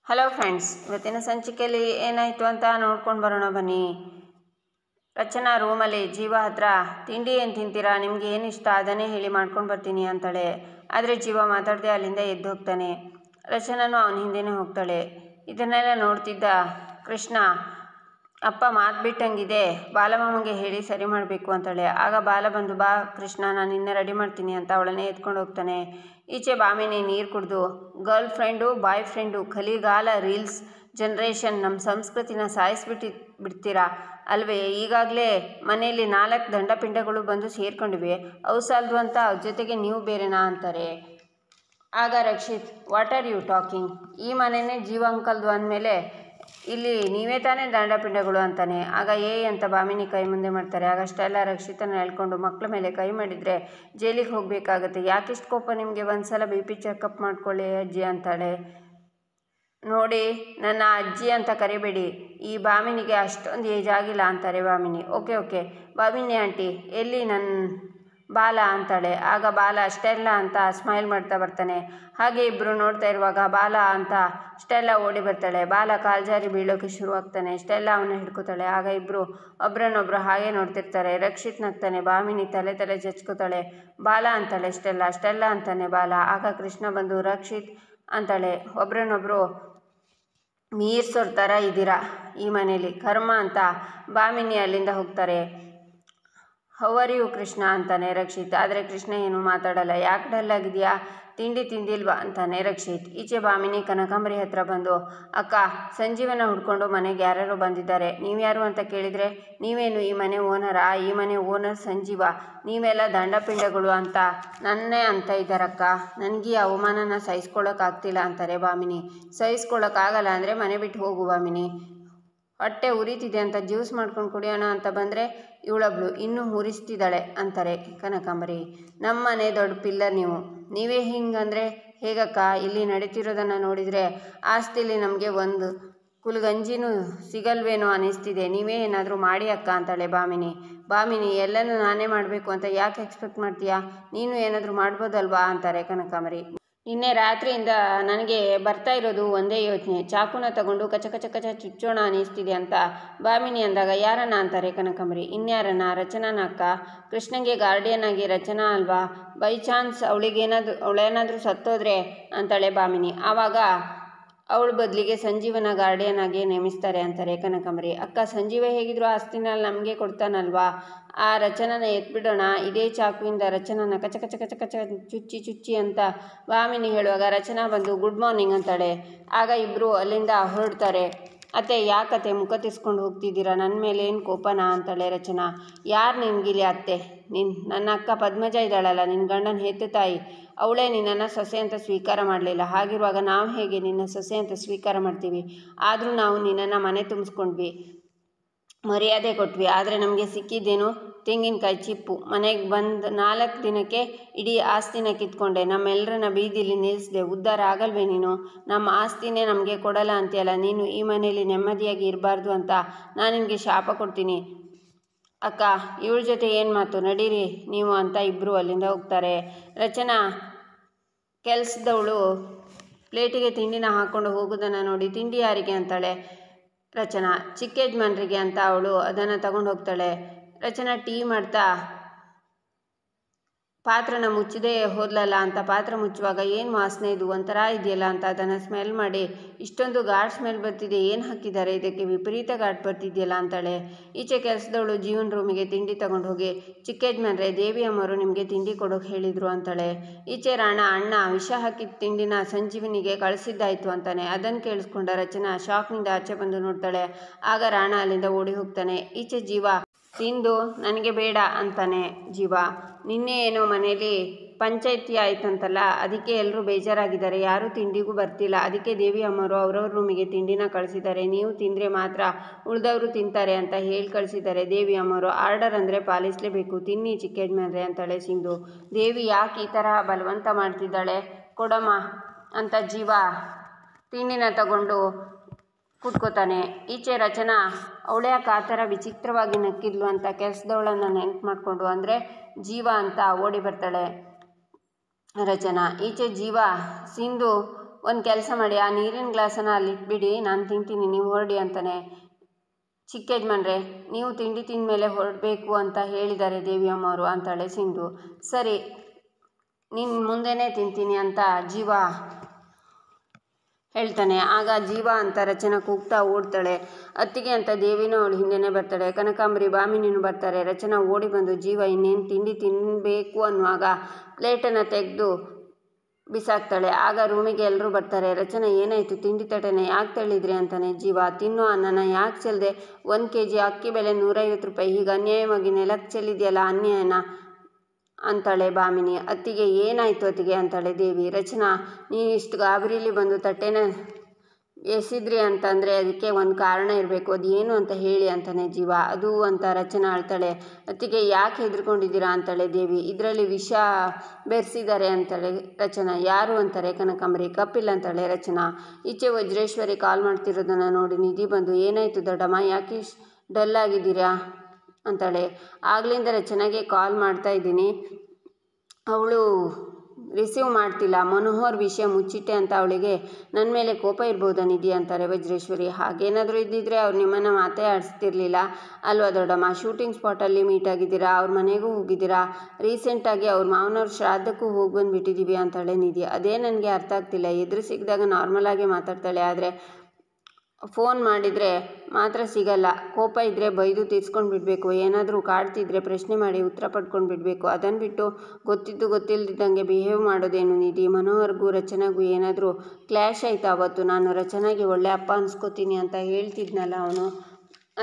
Hello friends, ಇವತ್ತಿನ ಸಂಚಿಕೆಯಲ್ಲಿ ಏನಾಯಿತು ಅಂತ ನೋಡ್ಕೊಂಡು ಬರೋಣ ಬನ್ನಿ. ರಚನಾ ರೂಮಲ್ಲಿ ಜೀವ ಹತ್ರ ತಿಂಡಿ ಏನು ತಿಂತೀರಾ, ನಿಮಗೆ ಏನು ಇಷ್ಟ ಅದನ್ನೇ ಹೇಳಿ ಮಾಡ್ಕೊಂಡು ಬರ್ತೀನಿ ಅಂತಾಳೆ. ಆದರೆ ಜೀವ ಮಾತಾಡದೆ ಅಲ್ಲಿಂದ ಎದ್ದು ಹೋಗ್ತಾನೆ. ರಚನಾನು ಅವನ ಹಿಂದೆನೇ ಹೋಗ್ತಾಳೆ. ಇದನ್ನೆಲ್ಲ ನೋಡ್ತಿದ್ದ ಕೃಷ್ಣ, ಅಪ್ಪ ಮಾತು ಬಿಟ್ಟಂಗಿದೆ, ಬಾಲಮ್ಮಂಗೆ ಹೇಳಿ ಸರಿ ಮಾಡಬೇಕು ಅಂತಾಳೆ. ಆಗ ಬಾಲ ಬಂದು, ಬಾ ಕೃಷ್ಣ, ನಾನು ನಿನ್ನೆ ರೆಡಿ ಮಾಡ್ತೀನಿ ಅಂತ ಅವಳನ್ನೇ ಎತ್ಕೊಂಡು ಹೋಗ್ತಾನೆ. ಈಚೆ ಬಾಮಿನಿ ನೀರು ಕುಡಿದು, ಗರ್ಲ್ ಫ್ರೆಂಡು ಬಾಯ್ ಫ್ರೆಂಡು ಕಲಿಗಾಲ ರೀಲ್ಸ್ ಜನ್ರೇಷನ್ ನಮ್ಮ ಸಂಸ್ಕೃತಿನ ಬಿಡ್ತೀರಾ ಅಲ್ವೇ, ಈಗಾಗಲೇ ಮನೆಯಲ್ಲಿ 4 ದಂಡಪಿಂಡಗಳು ಬಂದು ಸೇರ್ಕೊಂಡಿವೆ, ಅವು ಸಾಲದು ಅಂತ ಅವ್ರ ಜೊತೆಗೆ ನೀವು ಬೇರೆನಾ ಅಂತಾರೆ. ಆಗ Rakshit, what are you talking, ಈ ಮನೆಯೇ ಜೀವ ಅಂಕಲ್ದು ಅಂದಮೇಲೆ ಇಲ್ಲಿ ನೀವೇ ತಾನೇ ದಂಡಪಿಂಡಗಳು ಅಂತಾನೆ. ಆಗ ಅಂತ ಬಾಮಿನಿ ಕೈ ಮುಂದೆ ಮಾಡ್ತಾರೆ. ಆಗಷ್ಟೆಲ್ಲ ರಕ್ಷಿತನ ಹೇಳ್ಕೊಂಡು, ಮಕ್ಕಳ ಮೇಲೆ ಕೈ ಮಾಡಿದರೆ ಜೈಲಿಗೆ ಹೋಗಬೇಕಾಗತ್ತೆ, ಯಾಕಿಷ್ಟು ಕೋಪ ನಿಮಗೆ, ಒಂದ್ಸಲ BP ಚೆಕಪ್ ಮಾಡ್ಕೊಳ್ಳಿ ಅಜ್ಜಿ ಅಂತಾಳೆ. ನೋಡಿ, ನನ್ನ ಅಜ್ಜಿ ಅಂತ ಕರಿಬೇಡಿ, ಈ ಬಾಮಿನಿಗೆ ಅಷ್ಟೊಂದು ಏಜ್ ಆಗಿಲ್ಲ ಅಂತಾರೆ ಬಾಮಿನಿ. ಓಕೆ ಬಾಮಿನಿ ಆಂಟಿ, ಎಲ್ಲಿ ನನ್ನ ಬಾಲ ಅಂತಾಳೆ. ಆಗ ಬಾಲ ಸ್ಟೆಲ್ಲ ಅಂತ ಸ್ಮೈಲ್ ಮಾಡ್ತಾ ಬರ್ತಾನೆ. ಹಾಗೆ ಇಬ್ಬರು ನೋಡ್ತಾ ಇರುವಾಗ ಬಾಲ ಅಂತ ಸ್ಟೆಲ್ಲ ಓಡಿ ಬರ್ತಾಳೆ. ಬಾಲ ಕಾಲ್ಜಾರಿ ಬೀಳೋಕೆ ಶುರುವಾಗ್ತಾನೆ. ಸ್ಟೆಲ್ಲ ಅವನ್ನ ಹಿಡ್ಕೋತಾಳೆ. ಆಗ ಇಬ್ಬರು ಒಬ್ರನ್ನೊಬ್ರು ಹಾಗೆ ನೋಡ್ತಿರ್ತಾರೆ. ರಕ್ಷಿತ್ ನಗ್ತಾನೆ. ಬಾಮಿನಿ ತಲೆ ಜಚ್ಕೋತಾಳೆ. ಬಾಲ ಅಂತಾಳೆ ಸ್ಟೆಲ್ಲ ಅಂತಾನೆ ಬಾಲ. ಆಗ ಕೃಷ್ಣ ಬಂದು, ರಕ್ಷಿತ್ ಅಂತಾಳೆ, ಒಬ್ರನ್ನೊಬ್ರು ಮೀರ್ಸೋರ್ ಥರ ಇದ್ದೀರಾ ಈ ಮನೇಲಿ, ಕರ್ಮ ಅಂತ ಬಾಮಿನಿ ಅಲ್ಲಿಂದ ಹೋಗ್ತಾರೆ. ಹೌ ಆರ್ ಯು ಕೃಷ್ಣ ಅಂತಾನೆ ರಕ್ಷಿತ್. ಆದರೆ ಕೃಷ್ಣ ಏನು ಮಾತಾಡಲ್ಲ. ಯಾಕೆ ಡಲ್ ಆಗಿದೆಯಾ, ತಿಂಡಿ ತಿಂದಿಲ್ವಾ ಅಂತಾನೆ ರಕ್ಷಿತ್. ಈಚೆ ಬಾಮಿನಿ ಕನಕಾಂಬರಿ ಹತ್ರ ಬಂದು, ಅಕ್ಕ, ಸಂಜೀವನ ಹುಡ್ಕೊಂಡು ಮನೆಗೆ ಯಾರ್ಯಾರೋ ಬಂದಿದ್ದಾರೆ, ನೀವ್ಯಾರು ಅಂತ ಕೇಳಿದರೆ, ನೀವೇನು ಈ ಮನೆ ಓನರಾ, ಈ ಮನೆ ಓನರ್ ಸಂಜೀವ, ನೀವೆಲ್ಲ ದಂಡಪಿಂಡಗಳು ಅಂತ ನನ್ನೇ ಅಂತ ಇದ್ದಾರಕ್ಕ, ನನಗೆ ಈ ಅವಮಾನನ ಸಹಿಸ್ಕೊಳ್ಳೋಕ್ಕಾಗ್ತಿಲ್ಲ ಅಂತಾರೆ ಬಾಮಿನಿ. ಸಹಿಸ್ಕೊಳ್ಳೋಕ್ಕಾಗಲ್ಲ ಅಂದರೆ ಮನೆ ಬಿಟ್ಟು ಹೋಗು ಬಾಮಿನಿ, ಹೊಟ್ಟೆ ಉರಿತಿದೆ ಅಂತ ಜ್ಯೂಸ್ ಮಾಡ್ಕೊಂಡು ಕುಡಿಯೋಣ ಅಂತ ಬಂದರೆ ಇವಳೊಬ್ಳು ಇನ್ನೂ ಉರಿಸ್ತಿದ್ದಾಳೆ ಅಂತಾರೆ ಕನಕಾಂಬರಿ. ನಮ್ಮ ಮನೆ ದೊಡ್ಡ ಪಿಲ್ಲರ್ ನೀವೇ ಹಿಂಗಂದರೆ ಹೇಗಕ್ಕ, ಇಲ್ಲಿ ನಡೀತಿರೋದನ್ನು ನೋಡಿದರೆ ಆಸ್ತಿಲಿ ನಮಗೆ ಒಂದು ಕುಲ್ಗಂಜಿನೂ ಸಿಗಲ್ವೇನೋ ಅನ್ನಿಸ್ತಿದೆ, ನೀವೇ ಏನಾದರೂ ಮಾಡಿ ಅಕ್ಕ ಅಂತಾಳೆ ಬಾಮಿನಿ ಎಲ್ಲನೂ ನಾನೇ ಮಾಡಬೇಕು ಅಂತ ಯಾಕೆ ಎಕ್ಸ್ಪೆಕ್ಟ್ ಮಾಡ್ತೀಯಾ, ನೀನು ಏನಾದರೂ ಮಾಡ್ಬೋದಲ್ವಾ ಅಂತಾರೆ ಕನಕಾಂಬರಿ. ನಿನ್ನೆ ರಾತ್ರಿಯಿಂದ ನನಗೆ ಬರ್ತಾ ಇರೋದು ಒಂದೇ ಯೋಚನೆ, ಚಾಕುನ ತಗೊಂಡು ಕಚ ಚುಚ್ಚೋಣ ಅನ್ನಿಸ್ತಿದೆ ಅಂತ ಬಾಮಿನಿ ಅಂದಾಗ, ಯಾರನ್ನ ಅಂತಾರೆ ಕನಕಾಂಬರಿ. ಇನ್ಯಾರನ್ನ, ರಚನಾನ ಅಕ್ಕ, ಕೃಷ್ಣಂಗೆ ಗಾರ್ಡಿಯನ್ ಆಗಿ ರಚನಾ ಅಲ್ವಾ, ಬೈ ಚಾನ್ಸ್ ಅವಳೇನಾದರೂ ಸತ್ತೋದ್ರೆ ಅಂತಾಳೆ ಬಾಮಿನಿ. ಆವಾಗ ಅವಳ ಬದಲಿಗೆ ಸಂಜೀವನ ಗಾರ್ಡಿಯನ್ ಆಗಿ ನೇಮಿಸ್ತಾರೆ ಅಂತಾರೆ ಕನಕಾಂಬರಿ. ಅಕ್ಕ, ಸಂಜೀವ ಹೇಗಿದ್ರು ಆಸ್ತಿನಲ್ಲಿ ನಮಗೆ ಕೊಡ್ತಾನಲ್ವಾ, ಆ ರಚನನ ಎತ್ಬಿಡೋಣ, ಇದೇ ಚಾಕುವಿಂದ ರಚನನ ಕಚ ಚುಚ್ಚಿ ಅಂತ ಬಾಮಿನಿ ಹೇಳುವಾಗ ರಚನಾ ಬಂದು ಗುಡ್ ಮಾರ್ನಿಂಗ್ ಅಂತಾಳೆ. ಆಗ ಇಬ್ಬರು ಅಲ್ಲಿಂದ ಹೊರಡ್ತಾರೆ. ಅತ್ತೆ, ಯಾಕತ್ತೆ ಮುಖ ತಿರ್ಸ್ಕೊಂಡು ಹೋಗ್ತಿದ್ದೀರಾ, ನನ್ನ ಮೇಲೆ ಏನು ಕೋಪನಾ ಅಂತಾಳೆ ರಚನಾ. ಯಾರು ನಿನ್ಗಿಲಿ ಅತ್ತೆ, ನನ್ನ ಅಕ್ಕ ಪದ್ಮಜ ಇದ್ದಾಳಲ್ಲ, ನಿನ್ನ ಗಂಡನ ಹೆತ್ತ ತಾಯಿ, ಅವಳೇ ನಿನ್ನನ್ನು ಸೊಸೆ ಅಂತ ಸ್ವೀಕಾರ ಮಾಡಲಿಲ್ಲ, ಹಾಗಿರುವಾಗ ನಾವು ಹೇಗೆ ನಿನ್ನ ಸೊಸೆ ಅಂತ ಸ್ವೀಕಾರ ಮಾಡ್ತೀವಿ, ಆದರೂ ನಾವು ನಿನ್ನನ್ನು ಮನೆ ತುಂಬಿಸ್ಕೊಂಡ್ವಿ, ಮರ್ಯಾದೆ ಕೊಟ್ವಿ, ಆದರೆ ನಮಗೆ ಸಿಕ್ಕಿದ್ದೇನು ತೆಂಗಿನಕಾಯಿ ಚಿಪ್ಪು, ಮನೆಗೆ ಬಂದು 4 ದಿನಕ್ಕೆ ಇಡೀ ಆಸ್ತಿನ ಕಿತ್ಕೊಂಡೆ, ನಮ್ಮೆಲ್ಲರನ್ನ ಬೀದಿಲಿ ನಿಲ್ಲಿಸಿದೆ, ಉದ್ಧಾರ ಆಗಲ್ವೇ ನೀನು, ನಮ್ಮ ಆಸ್ತಿನೇ ನಮಗೆ ಕೊಡಲ್ಲ ಅಂತೀಯಲ್ಲ, ನೀನು ಈ ಮನೆಯಲ್ಲಿ ನೆಮ್ಮದಿಯಾಗಿ ಇರಬಾರ್ದು ಅಂತ ನಾನು ನಿನಗೆ ಶಾಪ ಕೊಡ್ತೀನಿ ಅಕ್ಕ, ಇವಳ ಜೊತೆ ಏನು ಮಾತು, ನಡೀರಿ ನೀವು ಅಂತ ಇಬ್ಬರು ಅಲ್ಲಿಂದ ಹೋಗ್ತಾರೆ. ರಚನಾ ಕೆಲಸದವಳು ಪ್ಲೇಟಿಗೆ ತಿಂಡಿನ ಹಾಕ್ಕೊಂಡು ಹೋಗೋದನ್ನು ನೋಡಿ, ತಿಂಡಿ ಯಾರಿಗೆ ಅಂತಾಳೆ ರಚನಾ. ಚಿಕ್ಕ ಯಜಮಾನ್ರಿಗೆ ಅಂತ ಅವಳು ಅದನ್ನು ತಗೊಂಡು ಹೋಗ್ತಾಳೆ. ರಚನಾ ಟೀ ಮಾಡ್ತಾ ಪಾತ್ರನ ಮುಚ್ಚದೇ ಹೋದ್ಲಲ್ಲ ಅಂತ ಪಾತ್ರ ಮುಚ್ಚುವಾಗ, ಏನು ವಾಸನೆ ಇದು, ಒಂಥರ ಇದೆಯಲ್ಲ ಅಂತ ಅದನ್ನು ಸ್ಮೆಲ್ ಮಾಡಿ, ಇಷ್ಟೊಂದು ಘಾಟ್ ಸ್ಮೆಲ್ ಬರ್ತಿದೆ, ಏನು ಹಾಕಿದ್ದಾರೆ ಇದಕ್ಕೆ, ವಿಪರೀತ ಘಾಟ್ ಬರ್ತಿದೆಯಲ್ಲ ಅಂತಾಳೆ. ಈಚೆ ಕೆಲಸದವಳು ಜೀವನ ರೂಮಿಗೆ ತಿಂಡಿ ತಗೊಂಡು ಹೋಗಿ, ಚಿಕ್ಕ ಯಜಮಾನ್ರೆ, ದೇವಿ ಅಮ್ಮವರು ನಿಮಗೆ ತಿಂಡಿ ಕೊಡೋಕೆ ಹೇಳಿದರು ಅಂತಾಳೆ. ಈಚೆ ರಾಣ, ಅಣ್ಣ ವಿಷ ಹಾಕಿದ ತಿಂಡಿನ ಸಂಜೀವಿನಿಗೆ ಕಳಿಸಿದ್ದಾಯ್ತು ಅಂತಾನೆ. ಅದನ್ನು ಕೇಳಿಸ್ಕೊಂಡ ರಚನಾ ಶಾಕ್ನಿಂದ ಆಚೆ ಬಂದು ನೋಡ್ತಾಳೆ. ಆಗ ರಾಣ ಅಲ್ಲಿಂದ ಓಡಿ ಹೋಗ್ತಾನೆ. ಈಚೆ ಜೀವ, ತಿಂದು ನನಗೆ ಬೇಡ ಅಂತಾನೆ ಜೀವ. ನಿನ್ನೆ ಏನೋ ಮನೇಲಿ ಪಂಚಾಯಿತಿ ಆಯ್ತಂತಲ್ಲ, ಅದಕ್ಕೆ ಎಲ್ಲರೂ ಬೇಜಾರಾಗಿದ್ದಾರೆ, ಯಾರೂ ತಿಂಡಿಗೂ ಬರ್ತಿಲ್ಲ, ಅದಕ್ಕೆ ದೇವಿ ಅಮ್ಮವರು ಅವ್ರವ್ರ ರೂಮಿಗೆ ತಿಂಡಿನ ಕಳಿಸಿದ್ದಾರೆ, ನೀವು ತಿಂದರೆ ಮಾತ್ರ ಉಳಿದವರು ತಿಂತಾರೆ ಅಂತ ಹೇಳಿ ಕಳಿಸಿದ್ದಾರೆ ದೇವಿ ಅಮ್ಮವರು, ಆರ್ಡರ್ ಅಂದರೆ ಪಾಲಿಸಲೇಬೇಕು, ತಿನ್ನಿ ಚಿಕ್ಕ ಯಜಮಾನ್ರೆ ಅಂತಾಳೆ ಸಿಂಧು. ದೇವಿ ಯಾಕೆ ಈ ಥರ ಬಲವಂತ ಮಾಡ್ತಿದ್ದಾಳೆ, ಕೊಡಮ್ಮ ಅಂತ ಜೀವ ತಿಂಡಿನ ತಗೊಂಡು ಕೂತ್ಕೋತಾನೆ. ಈಚೆ ರಚನಾ, ಅವಳ್ಯಾಕೆ ಆ ಥರ ವಿಚಿತ್ರವಾಗಿ ನಕ್ಕಿದ್ಲು ಅಂತ ಕೆಲಸದವಳನ್ನು ನೆನ್ಪು ಮಾಡಿಕೊಂಡು, ಅಂದರೆ ಜೀವ ಅಂತ ಓಡಿ ಬರ್ತಾಳೆ ರಚನಾ. ಈಚೆ ಜೀವ, ಸಿಂಧು ಒಂದು ಕೆಲಸ ಮಾಡಿ, ಆ ನೀರಿನ ಗ್ಲಾಸನ್ನು ಅಲ್ಲಿ ಇಟ್ಬಿಡಿ, ನಾನು ತಿಂತೀನಿ, ನೀವು ಹೊರಡಿ ಅಂತಾನೆ. ಚಿಕ್ಕ ಯಜಮಾನ್ರೆ, ನೀವು ತಿಂಡಿ ತಿಂದ ಮೇಲೆ ಹೊರಡಬೇಕು ಅಂತ ಹೇಳಿದ್ದಾರೆ ದೇವಿಯಮ್ಮವರು ಅಂತಾಳೆ ಸಿಂಧು. ಸರಿ, ನೀನು ಮುಂದೆನೇ ತಿಂತೀನಿ ಅಂತ ಜೀವ ಹೇಳ್ತಾನೆ. ಆಗ ಜೀವ ಅಂತ ರಚನಾ ಕೂಗ್ತಾ ಓಡ್ತಾಳೆ. ಅತ್ತಿಗೆ ಅಂತ ದೇವಿನೂ ಅವಳು ಹಿಂದೆನೇ ಬರ್ತಾಳೆ. ಕನಕಾಂಬರಿ ಭಾಮಿನಿನೂ ಬರ್ತಾರೆ. ರಚನಾ ಓಡಿ ಬಂದು ಜೀವ ಇನ್ನೇನು ತಿಂಡಿ ತಿನ್ನಬೇಕು ಅನ್ನುವಾಗ ಪ್ಲೇಟನ್ನು ತೆಗೆದು ಬಿಸಾಕ್ತಾಳೆ. ಆಗ ರೂಮಿಗೆ ಎಲ್ಲರೂ ಬರ್ತಾರೆ. ರಚನಾ, ಏನಾಯಿತು? ತಿಂಡಿ ತಟ್ಟೆನ ಯಾಕೆ ತಳ್ಳಿದ್ರಿ ಅಂತಾನೆ ಜೀವ. ತಿನ್ನೋ ಅನ್ನನ ಯಾಕೆ ಚೆಲ್ಲಿದೆ? 1 kg ಅಕ್ಕಿ ಬೆಲೆ 150 ರೂಪಾಯಿ, ಹೀಗೆ ಅನ್ಯಾಯವಾಗಿ ನೆಲಕ್ಕೆ ಚೆಲ್ಲಿದೆಯಲ್ಲ, ಅನ್ಯಾಯನ ಅಂತಾಳೆ ಭಾಮಿನಿ. ಅತ್ತಿಗೆ, ಏನಾಯಿತು ಅತ್ತಿಗೆ ಅಂತಾಳೆ ದೇವಿ. ರಚನಾ, ನೀವು ಇಷ್ಟು ಗಾಬರಿಲಿ ಬಂದು ತಟ್ಟೆನ ಎಸಿದ್ರಿ ಅಂತಂದರೆ ಅದಕ್ಕೆ ಒಂದು ಕಾರಣ ಇರಬೇಕು, ಅದು ಏನು ಅಂತ ಹೇಳಿ ಅಂತಾನೆ ಜೀವ. ಅದು ಅಂತ ರಚನಾ ಅಳ್ತಾಳೆ. ಅತ್ತಿಗೆ, ಯಾಕೆ ಹೆದರ್ಕೊಂಡಿದ್ದೀರಾ ಅಂತಾಳೆ ದೇವಿ. ಇದರಲ್ಲಿ ವಿಷ ಬೆರೆಸಿದ್ದಾರೆ ಅಂತಾಳೆ ರಚನಾ. ಯಾರು ಅಂತಾರೆ ಕನಕಾಂಬರಿ. ಕಪಿಲ್ ಅಂತಾಳೆ ರಚನಾ. ಈಚೆ ವಜ್ರೇಶ್ವರಿ ಕಾಲ್ ಮಾಡ್ತಿರೋದನ್ನು ನೋಡಿ ನಿಧಿ ಬಂದು, ಏನಾಯಿತು ದೊಡ್ಡಮ್ಮ, ಯಾಕೆ ಡಲ್ ಆಗಿದ್ದೀರಾ ಅಂತಾಳೆ. ಆಗ್ಲಿಂದ ರಚನಾಗೆ ಕಾಲ್ ಮಾಡ್ತಾ ಇದ್ದೀನಿ, ಅವಳು ರಿಸೀವ್ ಮಾಡ್ತಿಲ್ಲ. ಮನೋಹರ್ ವಿಷಯ ಮುಚ್ಚಿಟ್ಟೆ ಅಂತ ಅವಳಿಗೆ ನನ್ನ ಮೇಲೆ ಕೋಪ ಇರ್ಬೋದಾ ನಿಧಿ ಅಂತಾರೆ ವಜ್ರೇಶ್ವರಿ. ಹಾಗೇನಾದರೂ ಇದ್ದಿದ್ರೆ ಅವ್ರು ನಿಮ್ಮನ್ನು ಮಾತೇ ಆಡಿಸ್ತಿರ್ಲಿಲ್ಲ ಅಲ್ವಾ ದೊಡ್ಡಮ್ಮ. ಶೂಟಿಂಗ್ ಸ್ಪಾಟಲ್ಲಿ ಮೀಟ್ ಆಗಿದ್ದೀರಾ, ಅವ್ರ ಮನೆಗೂ ಹೋಗಿದ್ದೀರಾ, ರೀಸೆಂಟಾಗಿ ಅವ್ರ ಮಾವನವ್ರ ಶ್ರಾದ್ದಕ್ಕೂ ಹೋಗಿ ಬಂದುಬಿಟ್ಟಿದ್ದೀವಿ ಅಂತಾಳೆ ನಿಧಿ. ಅದೇ ನನಗೆ ಅರ್ಥ ಆಗ್ತಿಲ್ಲ. ಎದುರು ಸಿಕ್ಕಿದಾಗ ನಾರ್ಮಲಾಗಿ ಮಾತಾಡ್ತಾಳೆ, ಆದರೆ ಫೋನ್ ಮಾಡಿದರೆ ಮಾತ್ರ ಸಿಗಲ್ಲ. ಕೋಪ ಇದ್ದರೆ ಬೈದು ತೀರ್ಸ್ಕೊಂಡು ಬಿಡಬೇಕು, ಏನಾದರೂ ಕಾಡ್ತಿದ್ರೆ ಪ್ರಶ್ನೆ ಮಾಡಿ ಉತ್ತರ ಪಡ್ಕೊಂಡು ಬಿಡಬೇಕು. ಅದನ್ನು ಬಿಟ್ಟು ಗೊತ್ತಿದ್ದು ಗೊತ್ತಿಲ್ಲದಿದ್ದಂಗೆ ಬಿಹೇವ್ ಮಾಡೋದೇನು ನಿಧಿ. ಮನೋಹರ್ಗೂ ರಚನಾಗೂ ಏನಾದರೂ ಕ್ಲ್ಯಾಶ್ ಆಯಿತಾ ಅವತ್ತು? ನಾನು ರಚನಾಗೆ ಒಳ್ಳೆ ಅಪ್ಪ ಅನ್ಸ್ಕೋತೀನಿ ಅಂತ ಹೇಳ್ತಿದ್ನಲ್ಲ ಅವನು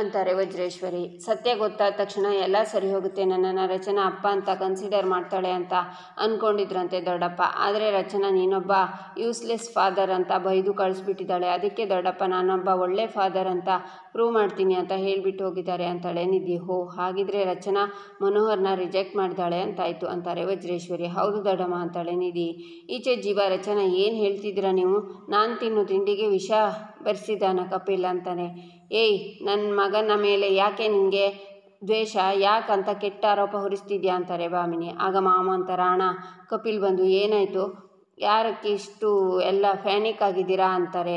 ಅಂತಾರೆ ವಜ್ರೇಶ್ವರಿ. ಸತ್ಯ ಗೊತ್ತಾದ ತಕ್ಷಣ ಎಲ್ಲ ಸರಿ ಹೋಗುತ್ತೆ, ನನ್ನನ್ನು ರಚನಾ ಅಪ್ಪ ಅಂತ ಕನ್ಸಿಡರ್ ಮಾಡ್ತಾಳೆ ಅಂತ ಅಂದ್ಕೊಂಡಿದ್ರಂತೆ ದೊಡ್ಡಪ್ಪ. ಆದರೆ ರಚನಾ ನೀನೊಬ್ಬ ಯೂಸ್ಲೆಸ್ ಫಾದರ್ ಅಂತ ಬೈದು ಕಳಿಸ್ಬಿಟ್ಟಿದ್ದಾಳೆ. ಅದಕ್ಕೆ ದೊಡ್ಡಪ್ಪ ನಾನೊಬ್ಬ ಒಳ್ಳೆ ಫಾದರ್ ಅಂತ ಪ್ರೂವ್ ಮಾಡ್ತೀನಿ ಅಂತ ಹೇಳಿಬಿಟ್ಟು ಹೋಗಿದ್ದಾರೆ ಅಂತಾಳೆ ನಿಧಿ. ಹೋ, ಹಾಗಿದ್ರೆ ರಚನಾ ಮನೋಹರ್ನ ರಿಜೆಕ್ಟ್ ಮಾಡಿದಾಳೆ ಅಂತಾಯಿತು ಅಂತಾರೆ ವಜ್ರೇಶ್ವರಿ. ಹೌದು ದೊಡ್ಡಮ್ಮ ಅಂತಾಳೆ ನಿಧಿ. ಈಚೆ ಜೀವ, ರಚನಾ ಏನು ಹೇಳ್ತಿದ್ದೀರಾ ನೀವು? ನಾನು ತಿನ್ನೋ ತಿಂಡಿಗೆ ವಿಷ ಬೆರೆಸಿದಾನ ಕಪಿಲ್ ಅಂತಾನೆ. ಏಯ್, ನನ್ನ ಮಗನ ಮೇಲೆ ಯಾಕೆ ನಿನಗೆ ದ್ವೇಷ, ಯಾಕಂತ ಕೆಟ್ಟ ಆರೋಪ ಹೊರಿಸ್ತಿದ್ಯಾ ಅಂತಾರೆ ಭಾಮಿನಿ. ಆಗ ಮಾಮ ಅಂತಾರ. ಅಣ್ಣ, ಕಪಿಲ್ ಬಂದು, ಏನಾಯಿತು, ಯಾರಕ್ಕೆ ಇಷ್ಟು ಎಲ್ಲ ಪ್ಯಾನಿಕ್ ಆಗಿದ್ದೀರಾ ಅಂತಾರೆ.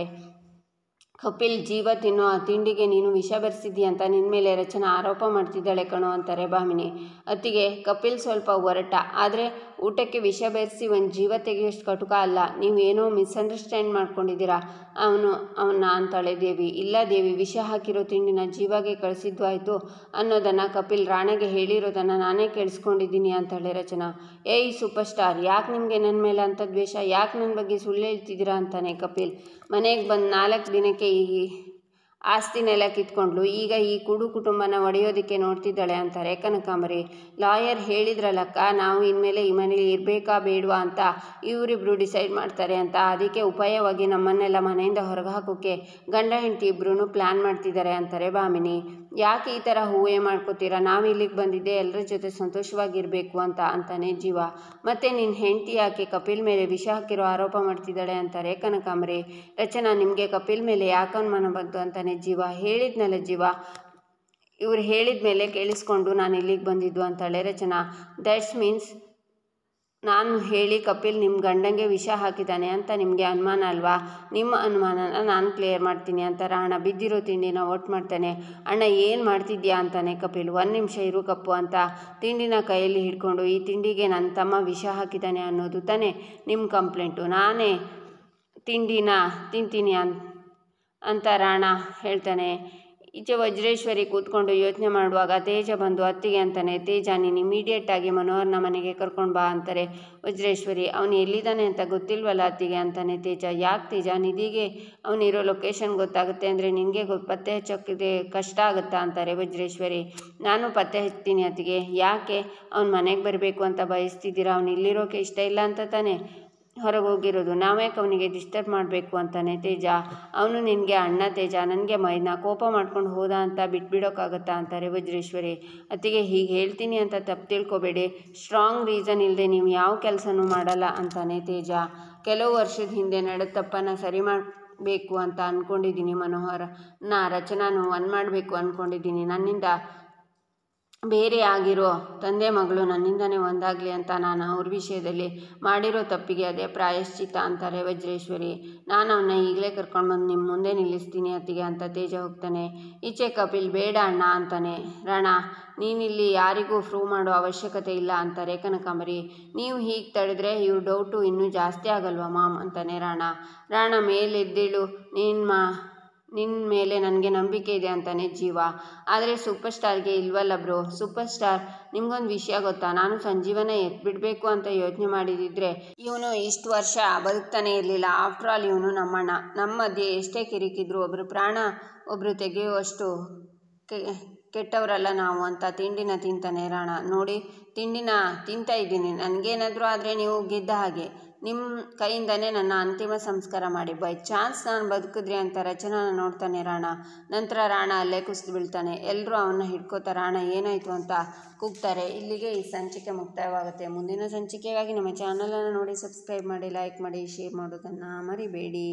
ಕಪಿಲ್, ಜೀವ ತಿನ್ನೋ ಆ ತಿಂಡಿಗೆ ನೀನು ವಿಷ ಬೆರೆಸಿದ್ದೀಯ ಅಂತ ನಿನ್ನ ಮೇಲೆ ರಚನಾ ಆರೋಪ ಮಾಡ್ತಿದ್ದಾಳೆ ಕಣೋ ಅಂತಾರೆ ಭಾಮಿನಿ. ಅತ್ತಿಗೆ, ಕಪಿಲ್ ಸ್ವಲ್ಪ ಹೊರಟ, ಆದರೆ ಊಟಕ್ಕೆ ವಿಷ ಬೆರೆಸಿ ಒಂದು ಜೀವ ತೆಗೆಯೋಷ್ಟು ಕಟುಕ ಅಲ್ಲ. ನೀವು ಏನೋ ಮಿಸ್ಅಂಡರ್ಸ್ಟ್ಯಾಂಡ್ ಮಾಡ್ಕೊಂಡಿದ್ದೀರಾ ಅವನ್ನ ಅಂತಾಳೆ ದೇವಿ. ಇಲ್ಲ ದೇವಿ, ವಿಷ ಹಾಕಿರೋ ತಿಂಡಿನ ಜೀವಾಗೆ ಕಳಿಸಿದ್ದು ಆಯಿತು ಅನ್ನೋದನ್ನು ಕಪಿಲ್ ರಾಣೆಗೆ ಹೇಳಿರೋದನ್ನು ನಾನೇ ಕೇಳಿಸ್ಕೊಂಡಿದ್ದೀನಿ ಅಂತಾಳೆ ರಚನಾ. ಏಯ್ ಸೂಪರ್ ಸ್ಟಾರ್, ಯಾಕೆ ನಿಮಗೆ ನನ್ನ ಮೇಲೆ ಅಂಥ ದ್ವೇಷ? ಯಾಕೆ ನನ್ನ ಬಗ್ಗೆ ಸುಳ್ಳು ಹೇಳ್ತಿದ್ದೀರಾ ಅಂತಾನೆ ಕಪಿಲ್. ಮನೆಗೆ ಬಂದು 4 ದಿನಕ್ಕೆ ಈ ಆಸ್ತಿನೆಲ್ಲ ಕಿತ್ಕೊಂಡ್ಲು, ಈಗ ಈ ಕುಡು ಕುಟುಂಬನ ಒಡೆಯೋದಕ್ಕೆ ನೋಡ್ತಿದ್ದಾಳೆ ಅಂತಾರೆ ಕನಕಾಂಬರಿ. ಲಾಯರ್ ಹೇಳಿದ್ರಲ್ಲಕ್ಕ, ನಾವು ಇನ್ಮೇಲೆ ಈ ಮನೇಲಿ ಇರಬೇಕಾ ಬೇಡವಾ ಅಂತ ಇವರಿಬ್ರು ಡಿಸೈಡ್ ಮಾಡ್ತಾರೆ ಅಂತ. ಅದಕ್ಕೆ ಉಪಾಯವಾಗಿ ನಮ್ಮನ್ನೆಲ್ಲ ಮನೆಯಿಂದ ಹೊರಗೆ ಹಾಕೋಕ್ಕೆ ಗಂಡ ಹೆಂಡತಿ ಇಬ್ಬರೂ ಪ್ಲ್ಯಾನ್ ಮಾಡ್ತಿದ್ದಾರೆ ಅಂತಾರೆ ಭಾಮಿನಿ. ಯಾಕೆ ಈ ಥರ ಹೂವೇ ಮಾಡ್ಕೋತೀರಾ? ನಾವು ಇಲ್ಲಿಗೆ ಬಂದಿದ್ದೆ ಎಲ್ಲರ ಜೊತೆ ಸಂತೋಷವಾಗಿರಬೇಕು ಅಂತ ಅಂತಾನೆ ಜೀವ. ಮತ್ತು ನಿನ್ನ ಹೆಂಡತಿ ಯಾಕೆ ಕಪಿಲ್ ಮೇಲೆ ವಿಷ ಹಾಕಿರೋ ಆರೋಪ ಮಾಡ್ತಿದ್ದಾಳೆ ಅಂತಾರೆ ಕನಕಾಂಬರಿ. ರಚನಾ, ನಿಮಗೆ ಕಪಿಲ್ ಮೇಲೆ ಯಾಕೆ ಅನುಮಾನ ಬಂತು ಅಂತಾನೆ ಜೀವ. ಹೇಳಿದ್ನಲ್ಲ ಜೀವ, ಇವ್ರು ಹೇಳಿದ ಮೇಲೆ ಕೇಳಿಸ್ಕೊಂಡು ನಾನು ಇಲ್ಲಿಗೆ ಬಂದಿದ್ದು ಅಂತಾಳೆ ರಚನಾ. ದ್ಯಾಟ್ಸ್ ಮೀನ್ಸ್ ನಾನು ಹೇಳಿ ಕಪಿಲ್ ನಿಮ್ಮ ಗಂಡಂಗೆ ವಿಷ ಹಾಕಿದ್ದಾನೆ ಅಂತ ನಿಮಗೆ ಅನುಮಾನ ಅಲ್ವಾ? ನಿಮ್ಮ ಅನುಮಾನನ ನಾನು ಕ್ಲಿಯರ್ ಮಾಡ್ತೀನಿ ಅಂತ ರಾಣ ಬಿದ್ದಿರೋ ತಿಂಡಿನ ಒಟ್ಟು ಮಾಡ್ತಾನೆ. ಅಣ್ಣ, ಏನು ಮಾಡ್ತಿದ್ಯಾ ಅಂತಾನೆ ಕಪಿಲ್. 1 ನಿಮಿಷ ಇರು ಕಪ್ಪು ಅಂತ ತಿಂಡಿನ ಕೈಯಲ್ಲಿ ಹಿಡ್ಕೊಂಡು, ಈ ತಿಂಡಿಗೆ ನನ್ನ ತಮ್ಮ ವಿಷ ಹಾಕಿದ್ದಾನೆ ಅನ್ನೋದು ತಾನೇ ನಿಮ್ಮ ಕಂಪ್ಲೇಂಟು? ನಾನೇ ತಿಂಡಿನ ತಿಂತೀನಿ ಅಂತ ರಾಣ ಹೇಳ್ತಾನೆ. ಈಚೆ ವಜ್ರೇಶ್ವರಿ ಕೂತ್ಕೊಂಡು ಯೋಚನೆ ಮಾಡುವಾಗ ತೇಜ ಬಂದು ಅತ್ತಿಗೆ ಅಂತಾನೆ. ತೇಜ, ನೀನು ಇಮಿಡಿಯೇಟಾಗಿ ಮನೋಹರ್ನ ಮನೆಗೆ ಕರ್ಕೊಂಡು ಬಾ ಅಂತಾರೆ ವಜ್ರೇಶ್ವರಿ. ಅವನು ಎಲ್ಲಿದ್ದಾನೆ ಅಂತ ಗೊತ್ತಿಲ್ವಲ್ಲ ಅತ್ತಿಗೆ ಅಂತಾನೆ ತೇಜ. ಯಾಕೆ ತೇಜ, ನಿಧಿಗೆ ಅವನಿರೋ ಲೊಕೇಶನ್ ಗೊತ್ತಾಗುತ್ತೆ ಅಂದರೆ ನಿನಗೆ ಪತ್ತೆ ಹಚ್ಚೋಕ್ಕೆ ಕಷ್ಟ ಆಗುತ್ತಾ ಅಂತಾರೆ ವಜ್ರೇಶ್ವರಿ. ನಾನು ಪತ್ತೆ ಹಚ್ತೀನಿ ಅತ್ತಿಗೆ. ಯಾಕೆ ಅವ್ನು ಮನೆಗೆ ಬರಬೇಕು ಅಂತ ಬಯಸ್ತಿದ್ದೀರಾ? ಅವನು ಇಲ್ಲಿರೋಕೆ ಇಷ್ಟ ಇಲ್ಲ ಅಂತ ತಾನೇ ಹೊರಗೆ ಹೋಗಿರೋದು. ನಾವ್ಯಾಕೆ ಅವನಿಗೆ ಡಿಸ್ಟರ್ಬ್ ಮಾಡಬೇಕು ಅಂತಾನೆ ತೇಜ. ಅವನು ನಿನಗೆ ಅಣ್ಣ ತೇಜ, ನನಗೆ ಮೈನ ಕೋಪ ಮಾಡ್ಕೊಂಡು ಹೋದ ಅಂತ ಬಿಟ್ಬಿಡೋಕ್ಕಾಗತ್ತಾ ಅಂತಾರೆ ವಜ್ರೇಶ್ವರಿ. ಅತ್ತಿಗೆ, ಹೀಗೆ ಹೇಳ್ತೀನಿ ಅಂತ ತಪ್ಪು ತಿಳ್ಕೊಬೇಡಿ, ಸ್ಟ್ರಾಂಗ್ ರೀಸನ್ ಇಲ್ಲದೆ ನೀವು ಯಾವ ಕೆಲಸನೂ ಮಾಡಲ್ಲ ಅಂತಾನೆ ತೇಜ. ಕೆಲವು ವರ್ಷದ ಹಿಂದೆ ನಡೆದ ತಪ್ಪನ್ನು ಸರಿ ಮಾಡಬೇಕು ಅಂತ ಅಂದ್ಕೊಂಡಿದ್ದೀನಿ. ಮನೋಹರ್ನ ರಚನಾನು ಮಾಡಬೇಕು ಅಂದ್ಕೊಂಡಿದ್ದೀನಿ. ನನ್ನಿಂದ ಬೇರೆ ಆಗಿರೋ ತಂದೆ ಮಗಳು ನನ್ನಿಂದನೇ ಒಂದಾಗಲಿ ಅಂತ ನಾನು ಅವ್ರ ವಿಷಯದಲ್ಲಿ ಮಾಡಿರೋ ತಪ್ಪಿಗೆ ಅದೇ ಪ್ರಾಯಶ್ಚಿತ್ತ ಅಂತಾರೆ ವಜ್ರೇಶ್ವರಿ. ನಾನು ಅವನ್ನ ಈಗಲೇ ಕರ್ಕೊಂಡ್ಬಂದು ನಿಮ್ಮ ಮುಂದೆ ನಿಲ್ಲಿಸ್ತೀನಿ ಅತ್ತಿಗೆ ಅಂತ ತೇಜ ಹೋಗ್ತಾನೆ. ಈಚೆ ಕಪಿಲ್ ಬೇಡ ಅಣ್ಣ ಅಂತಾನೆ. ರಾಣ, ನೀನಿಲ್ಲಿ ಯಾರಿಗೂ ಪ್ರೂವ್ ಮಾಡೋ ಅವಶ್ಯಕತೆ ಇಲ್ಲ ಅಂತಾರೆ ಕನಕಾಂಬರಿ. ನೀವು ಹೀಗೆ ತಡೆದ್ರೆ ಇವ್ರ ಡೌಟು ಇನ್ನೂ ಜಾಸ್ತಿ ಆಗಲ್ವಾ ಮಾಮ್ ಅಂತಾನೆ ರಾಣ ಮೇಲೆದ್ದೇಳು, ನಿನ್ನ ಮೇಲೆ ನನಗೆ ನಂಬಿಕೆ ಇದೆ ಅಂತಾನೆ ಜೀವ. ಆದರೆ ಸೂಪರ್ ಸ್ಟಾರ್ಗೆ ಇಲ್ವಲ್ಲ ಬ್ರೋ. ಸೂಪರ್ ಸ್ಟಾರ್, ನಿಮ್ಗೊಂದು ವಿಷಯ ಗೊತ್ತಾ, ನಾನು ಸಂಜೀವನ ಎತ್ಬಿಡ್ಬೇಕು ಅಂತ ಯೋಚನೆ ಮಾಡಿದಿದ್ರೆ ಇವನು ಇಷ್ಟು ವರ್ಷ ಬದುಕ್ತಾನೆ ಇರಲಿಲ್ಲ. ಆಫ್ಟರ್ ಆಲ್ ಇವನು ನಮ್ಮಣ್ಣ. ನಮ್ಮ ಮಧ್ಯೆ ಎಷ್ಟೇ ಕಿರಿಕಿದ್ರು ಒಬ್ಬರು ಪ್ರಾಣ ಒಬ್ಬರು ತೆಗೆಯುವಷ್ಟು ಕೆಟ್ಟವರಲ್ಲ ನಾವು ಅಂತ ತಿಂಡಿನ ತಿಂತಾನೆ ರಾಣ. ನೋಡಿ, ತಿಂಡಿನ ತಿಂತಾ ಇದ್ದೀನಿ, ನನಗೇನಾದರೂ ಆದರೆ ನೀವು ಗೆದ್ದ ಹಾಗೆ. ನಿಮ್ಮ ಕೈಯಿಂದನೇ ನನ್ನ ಅಂತಿಮ ಸಂಸ್ಕಾರ ಮಾಡಿ. ಬೈ ಚಾನ್ಸ್ ನಾನು ಬದುಕಿದ್ರೆ ಅಂತ ರಚನಾನ ನೋಡ್ತಾನೆ ರಾಣ. ನಂತರ ರಾಣ ಅಲ್ಲೇ ಕುಸಿದು ಬೀಳ್ತಾನೆ. ಎಲ್ಲರೂ ಅವನ್ನ ಹಿಡ್ಕೋತಾರೆ. ರಾಣ ಏನಾಯಿತು ಅಂತ ಕೂಗ್ತಾರೆ. ಇಲ್ಲಿಗೆ ಈ ಸಂಚಿಕೆ ಮುಕ್ತಾಯವಾಗುತ್ತೆ. ಮುಂದಿನ ಸಂಚಿಕೆಗಾಗಿ ನಮ್ಮ ಚಾನಲನ್ನು ನೋಡಿ, ಸಬ್ಸ್ಕ್ರೈಬ್ ಮಾಡಿ, ಲೈಕ್ ಮಾಡಿ, ಶೇರ್ ಮಾಡೋದನ್ನು ಮರಿಬೇಡಿ.